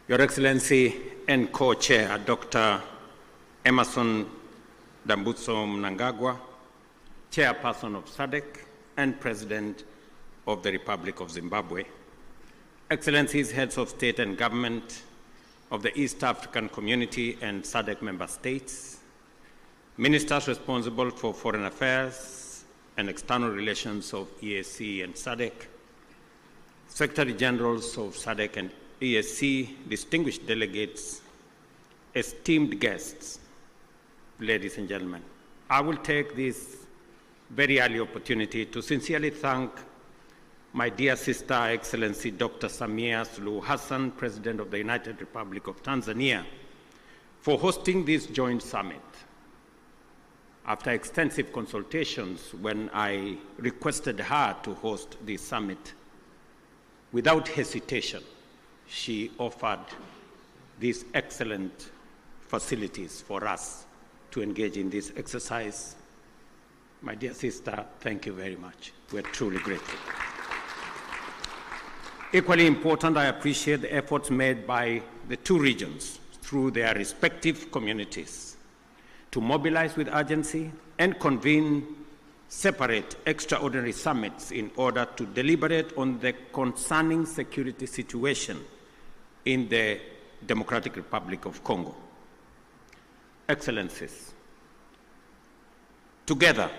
Your Excellency and Co-Chair, Dr. Emerson Dambuso Mnangagwa, Chairperson of SADC and President of the Republic of Zimbabwe, Excellencies, Heads of State and Government of the East African Community and SADC member states, Ministers responsible for Foreign Affairs and External Relations of EAC and SADC, Secretary Generals of SADC and EAC, distinguished delegates, esteemed guests, ladies and gentlemen, I will take this very early opportunity to sincerely thank my dear sister, Excellency Dr. Samia Suluhu Hassan, President of the United Republic of Tanzania, for hosting this joint summit. After extensive consultations, when I requested her to host this summit, without hesitation, she offered these excellent facilities for us to engage in this exercise. My dear sister, thank you very much. We're truly grateful. Equally important, I appreciate the efforts made by the two regions through their respective communities to mobilize with urgency and convene separate extraordinary summits in order to deliberate on the concerning security situation in the Democratic Republic of Congo. Excellencies, together,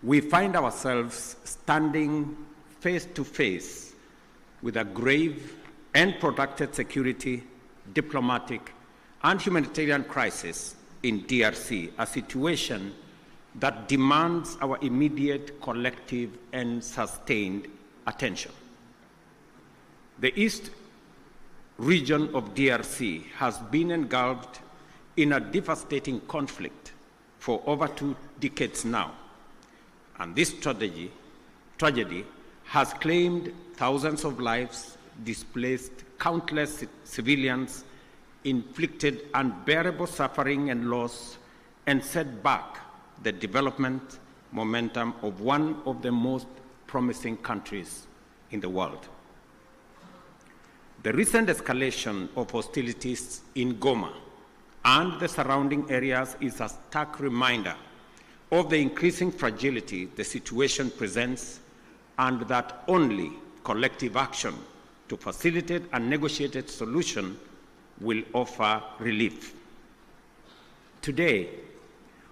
we find ourselves standing face to face with a grave and protracted security, diplomatic, and humanitarian crisis in DRC, a situation that demands our immediate, collective, and sustained attention. The East region of DRC has been engulfed in a devastating conflict for over 2 decades now, and this tragedy has claimed thousands of lives, displaced countless civilians, inflicted unbearable suffering and loss, and set back the development momentum of one of the most promising countries in the world. The recent escalation of hostilities in Goma and the surrounding areas is a stark reminder of the increasing fragility the situation presents, and that only collective action to facilitate a negotiated solution will offer relief. Today,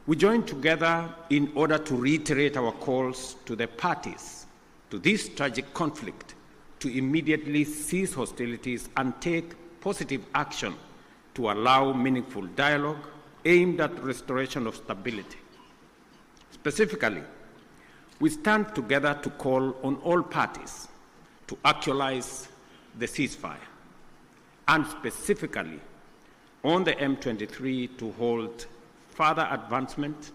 we join together in order to reiterate our calls to the parties to this tragic conflict to immediately cease hostilities and take positive action to allow meaningful dialogue aimed at restoration of stability. Specifically, we stand together to call on all parties to actualize the ceasefire, and specifically on the M23 to hold further advancement,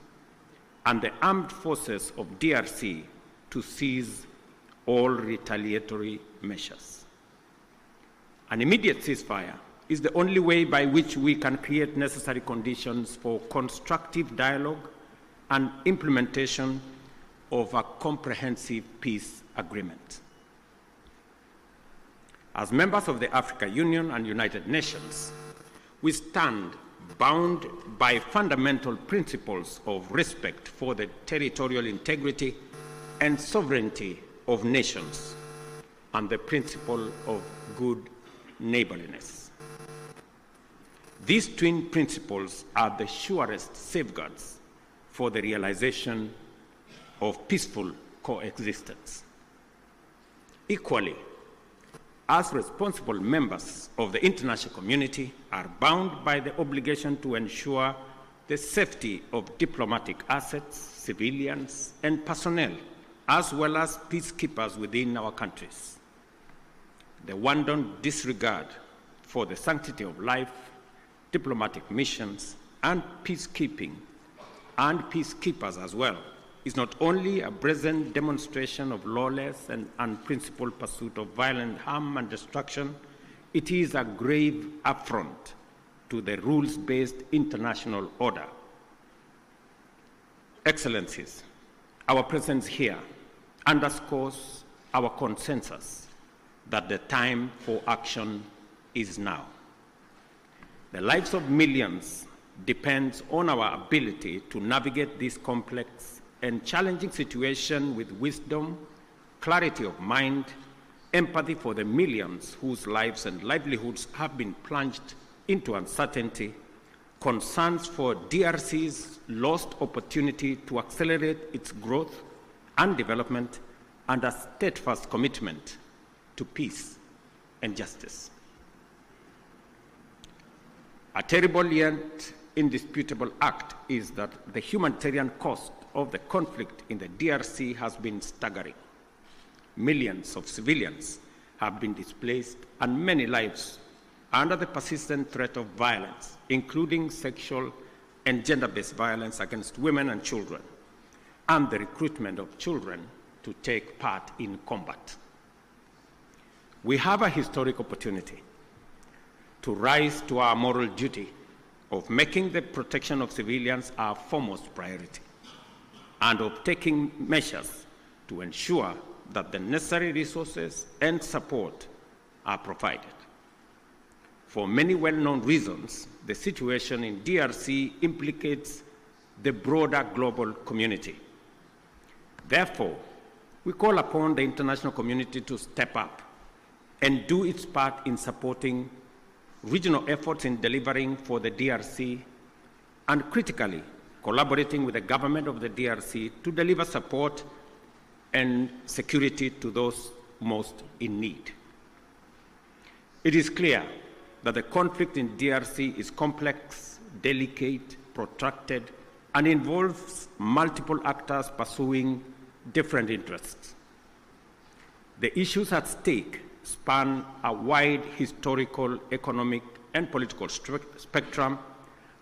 and the armed forces of DRC to cease all retaliatory measures. An immediate ceasefire is the only way by which we can create necessary conditions for constructive dialogue and implementation of a comprehensive peace agreement. As members of the African Union and United Nations, we stand bound by fundamental principles of respect for the territorial integrity and sovereignty of nations and the principle of good neighborliness. These twin principles are the surest safeguards for the realization of peaceful coexistence. Equally, as responsible members of the international community are bound by the obligation to ensure the safety of diplomatic assets, civilians, and personnel, as well as peacekeepers within our countries. The wanton disregard for the sanctity of life, diplomatic missions, and peacekeeping, and peacekeepers as well, is not only a brazen demonstration of lawless and unprincipled pursuit of violent harm and destruction, it is a grave affront to the rules-based international order. Excellencies, Our presence here underscores our consensus that the time for action is now. The lives of millions depends on our ability to navigate this complex and challenging situation with wisdom, clarity of mind, empathy for the millions whose lives and livelihoods have been plunged into uncertainty, concerns for DRC's lost opportunity to accelerate its growth and development, and a steadfast commitment to peace and justice. A terrible yet indisputable act is that the humanitarian cost of the conflict in the DRC has been staggering. Millions of civilians have been displaced and many lives under the persistent threat of violence, including sexual and gender-based violence against women and children, and the recruitment of children to take part in combat. We have a historic opportunity to rise to our moral duty of making the protection of civilians our foremost priority, and of taking measures to ensure that the necessary resources and support are provided. For many well-known reasons, the situation in DRC implicates the broader global community. Therefore, we call upon the international community to step up and do its part in supporting regional efforts in delivering for the DRC, and critically collaborating with the government of the DRC to deliver support and security to those most in need. It is clear that the conflict in DRC is complex, delicate, protracted, and involves multiple actors pursuing different interests. The issues at stake span a wide historical, economic, and political spectrum,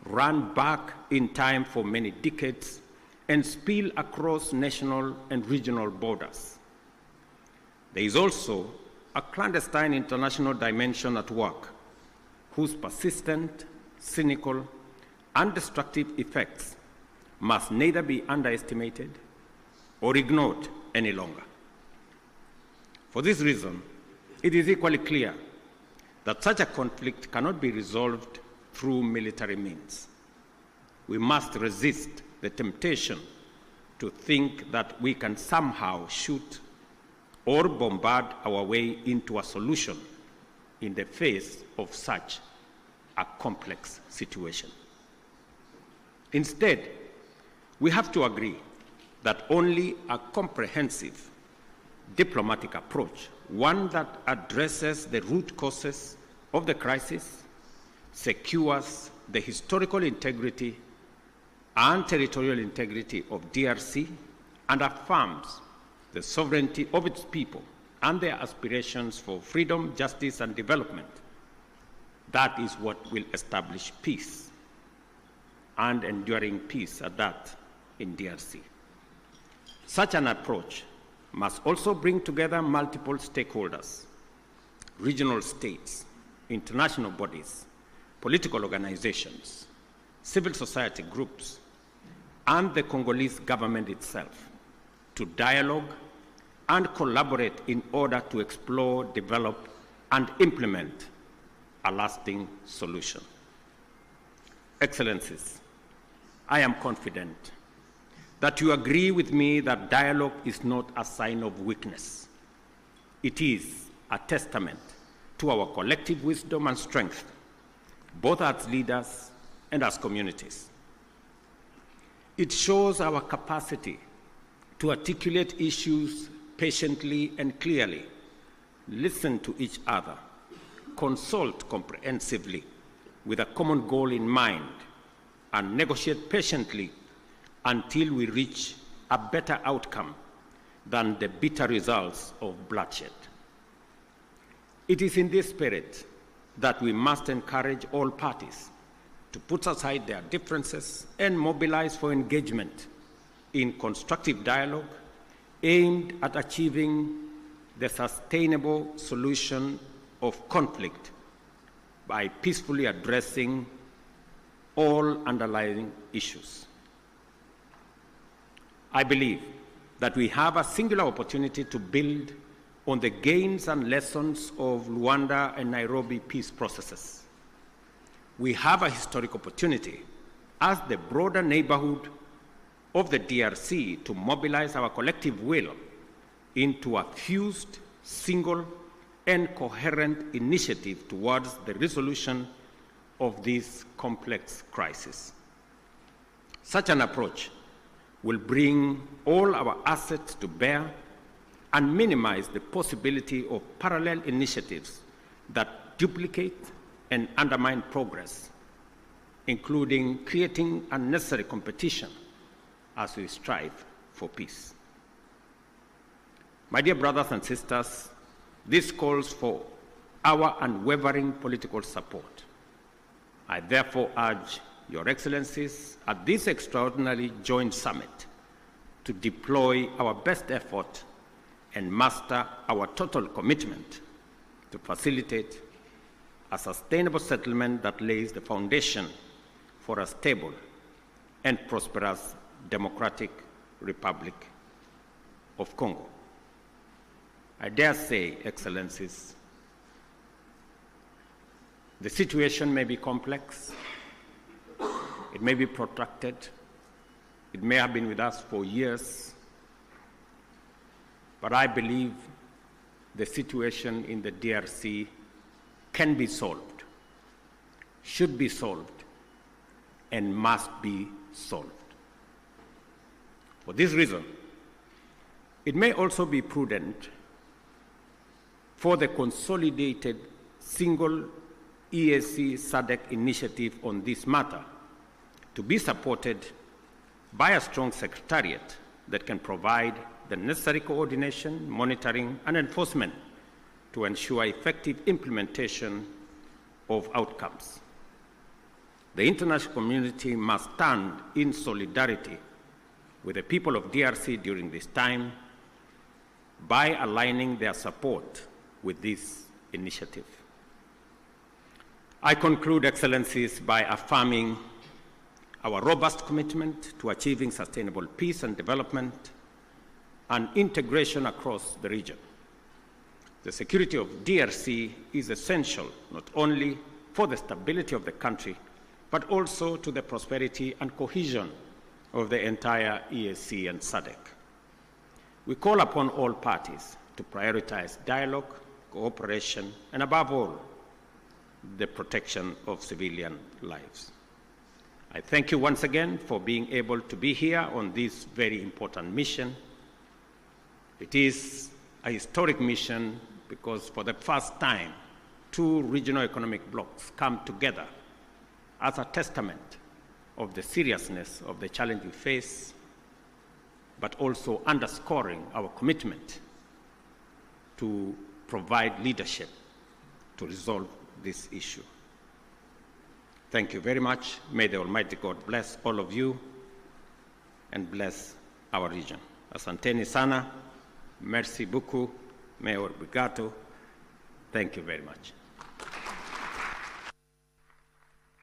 run back in time for many decades, and spill across national and regional borders. There is also a clandestine international dimension at work, whose persistent, cynical, and destructive effects must neither be underestimated or ignored any longer. For this reason, it is equally clear that such a conflict cannot be resolved through military means. We must resist the temptation to think that we can somehow shoot or bombard our way into a solution in the face of such a complex situation. Instead, we have to agree that only a comprehensive diplomatic approach, one that addresses the root causes of the crisis, secures the historical integrity and territorial integrity of DRC, and affirms the sovereignty of its people and their aspirations for freedom, justice, and development. That is what will establish peace, and enduring peace at that, in DRC. Such an approach must also bring together multiple stakeholders, regional states, international bodies, political organizations, civil society groups, and the Congolese government itself to dialogue and collaborate in order to explore, develop, and implement a lasting solution. Excellencies, I am confident that you agree with me that dialogue is not a sign of weakness. It is a testament to our collective wisdom and strength, both as leaders and as communities. It shows our capacity to articulate issues patiently and clearly, listen to each other, consult comprehensively with a common goal in mind, and negotiate patiently until we reach a better outcome than the bitter results of bloodshed. It is in this spirit that we must encourage all parties to put aside their differences and mobilize for engagement in constructive dialogue aimed at achieving the sustainable solution of conflict by peacefully addressing all underlying issues. I believe that we have a singular opportunity to build on the gains and lessons of Luanda and Nairobi peace processes. We have a historic opportunity as the broader neighborhood of the DRC to mobilize our collective will into a fused, single, and coherent initiative towards the resolution of this complex crisis. Such an approach will bring all our assets to bear and minimize the possibility of parallel initiatives that duplicate and undermine progress, including creating unnecessary competition as we strive for peace. My dear brothers and sisters, this calls for our unwavering political support. I therefore urge Your Excellencies at this extraordinary joint summit to deploy our best effort and muster our total commitment to facilitate a sustainable settlement that lays the foundation for a stable and prosperous Democratic Republic of Congo. I dare say, Excellencies, the situation may be complex, it may be protracted, it may have been with us for years, but I believe the situation in the DRC can be solved, should be solved, and must be solved. For this reason, it may also be prudent for the consolidated single EAC-SADC initiative on this matter to be supported by a strong secretariat that can provide the necessary coordination, monitoring, and enforcement to ensure effective implementation of outcomes. The international community must stand in solidarity with the people of DRC during this time by aligning their support with this initiative. I conclude, Excellencies, by affirming our robust commitment to achieving sustainable peace and development and integration across the region. The security of DRC is essential not only for the stability of the country, but also to the prosperity and cohesion of the entire EAC and SADC. We call upon all parties to prioritize dialogue, cooperation, and above all, the protection of civilian lives. I thank you once again for being able to be here on this very important mission. It is a historic mission because for the first time, two regional economic blocs come together as a testament of the seriousness of the challenge we face, but also underscoring our commitment to provide leadership to resolve this issue. Thank you very much. May the Almighty God bless all of you and bless our region. Asanteni sana, merci beaucoup, Mayor Bigato. Thank you very much.